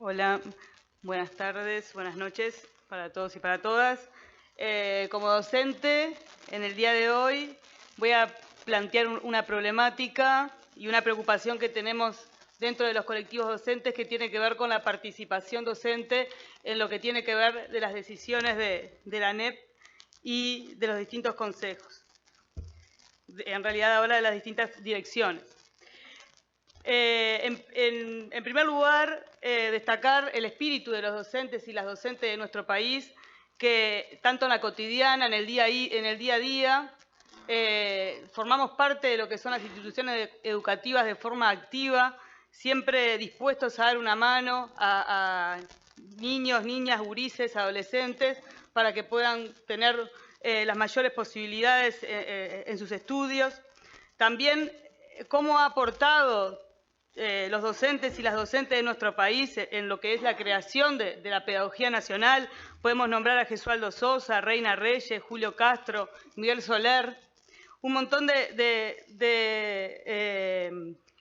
Hola, buenas tardes, buenas noches para todos y para todas. Como docente, en el día de hoy voy a plantear una problemática y una preocupación que tenemos dentro de los colectivos docentes que tiene que ver con la participación docente en lo que tiene que ver de las decisiones de la ANEP y de los distintos consejos. En realidad ahora de las distintas direcciones. En primer lugar, destacar el espíritu de los docentes y las docentes de nuestro país, que tanto en la cotidiana, en el día a día, formamos parte de lo que son las instituciones educativas de forma activa, siempre dispuestos a dar una mano a niños, niñas, gurises, adolescentes, para que puedan tener las mayores posibilidades en sus estudios. También cómo ha aportado los docentes y las docentes de nuestro país en lo que es la creación de la pedagogía nacional. Podemos nombrar a Gesualdo Sosa, Reina Reyes, Julio Castro, Miguel Soler, un montón de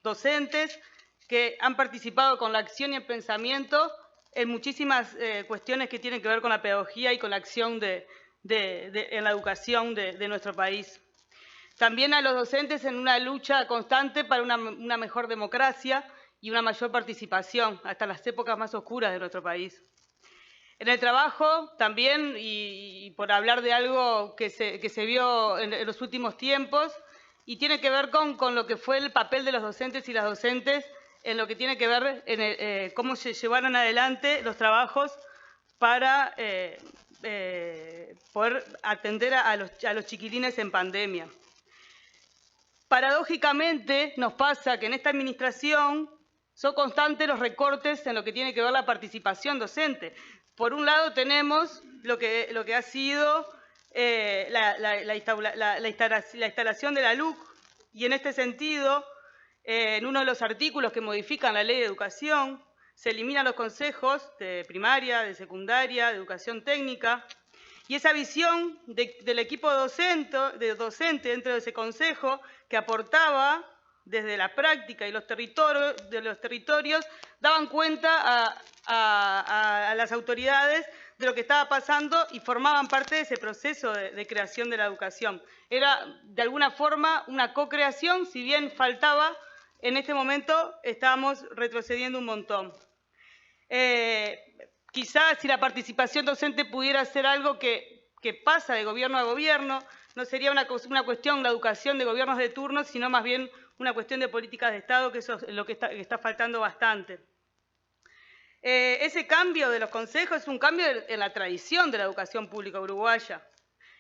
docentes que han participado con la acción y el pensamiento en muchísimas cuestiones que tienen que ver con la pedagogía y con la acción en la educación de nuestro país. También a los docentes en una lucha constante para una mejor democracia y una mayor participación, hasta las épocas más oscuras de nuestro país. En el trabajo también, y por hablar de algo que se vio en los últimos tiempos, y tiene que ver con lo que fue el papel de los docentes y las docentes en lo que tiene que ver en cómo se llevaron adelante los trabajos para poder atender a los chiquilines en pandemia. Paradójicamente nos pasa que en esta administración son constantes los recortes en lo que tiene que ver la participación docente. Por un lado tenemos lo que ha sido la instalación de la LUC, y en este sentido, en uno de los artículos que modifican la Ley de Educación, se eliminan los consejos de primaria, de secundaria, de educación técnica, y esa visión del equipo docente dentro de ese consejo, que aportaba desde la práctica y los territorios, daban cuenta a las autoridades de lo que estaba pasando y formaban parte de ese proceso de creación de la educación. Era, de alguna forma, una co-creación, si bien faltaba, en este momento estábamos retrocediendo un montón. Quizás si la participación docente pudiera ser algo que pasa de gobierno a gobierno, no sería una cuestión la educación de gobiernos de turno, sino más bien una cuestión de políticas de Estado, que eso es lo que está faltando bastante. Ese cambio de los consejos es un cambio en la tradición de la educación pública uruguaya.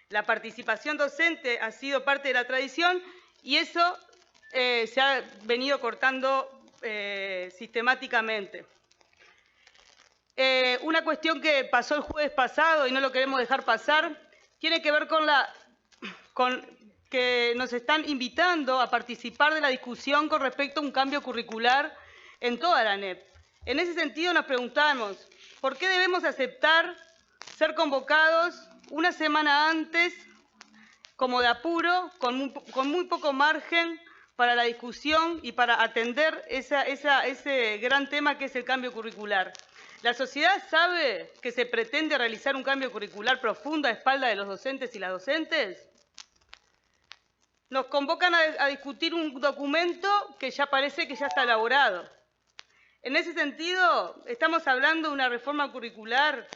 La participación docente ha sido parte de la tradición y eso se ha venido cortando sistemáticamente. Una cuestión que pasó el jueves pasado y no lo queremos dejar pasar, tiene que ver con que nos están invitando a participar de la discusión con respecto a un cambio curricular en toda la ANEP. En ese sentido nos preguntamos, ¿por qué debemos aceptar ser convocados una semana antes, como de apuro, con muy poco margen para la discusión y para atender ese gran tema que es el cambio curricular? ¿La sociedad sabe que se pretende realizar un cambio curricular profundo a espaldas de los docentes y las docentes? Nos convocan a discutir un documento que ya parece que ya está elaborado. En ese sentido, estamos hablando de una reforma curricular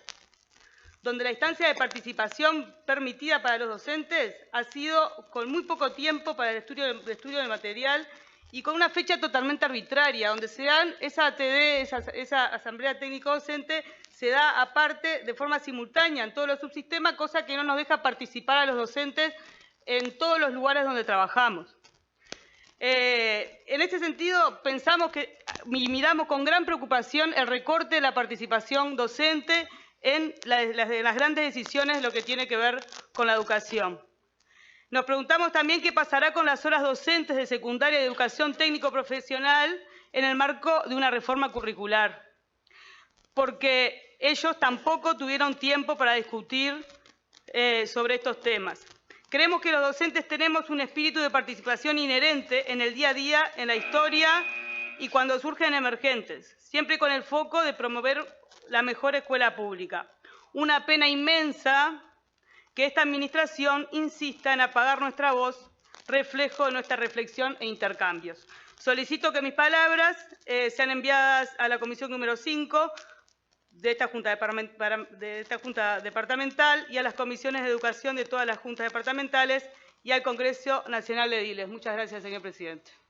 donde la instancia de participación permitida para los docentes ha sido con muy poco tiempo para el estudio del material y con una fecha totalmente arbitraria, donde se dan esa ATD, esa Asamblea Técnico Docente, se da aparte de forma simultánea en todos los subsistemas, cosa que no nos deja participar a los docentes en todos los lugares donde trabajamos. En este sentido, pensamos y miramos con gran preocupación el recorte de la participación docente en las grandes decisiones de lo que tiene que ver con la educación. Nos preguntamos también qué pasará con las horas docentes de secundaria y de educación técnico-profesional en el marco de una reforma curricular, porque ellos tampoco tuvieron tiempo para discutir sobre estos temas. Creemos que los docentes tenemos un espíritu de participación inherente en el día a día, en la historia y cuando surgen emergentes. siempre con el foco de promover la mejor escuela pública. Una pena inmensa que esta administración insista en apagar nuestra voz, reflejo de nuestra reflexión e intercambios. Solicito que mis palabras sean enviadas a la comisión número 5 de esta Junta Departamental y a las comisiones de educación de todas las juntas departamentales y al Congreso Nacional de Ediles. Muchas gracias, señor presidente.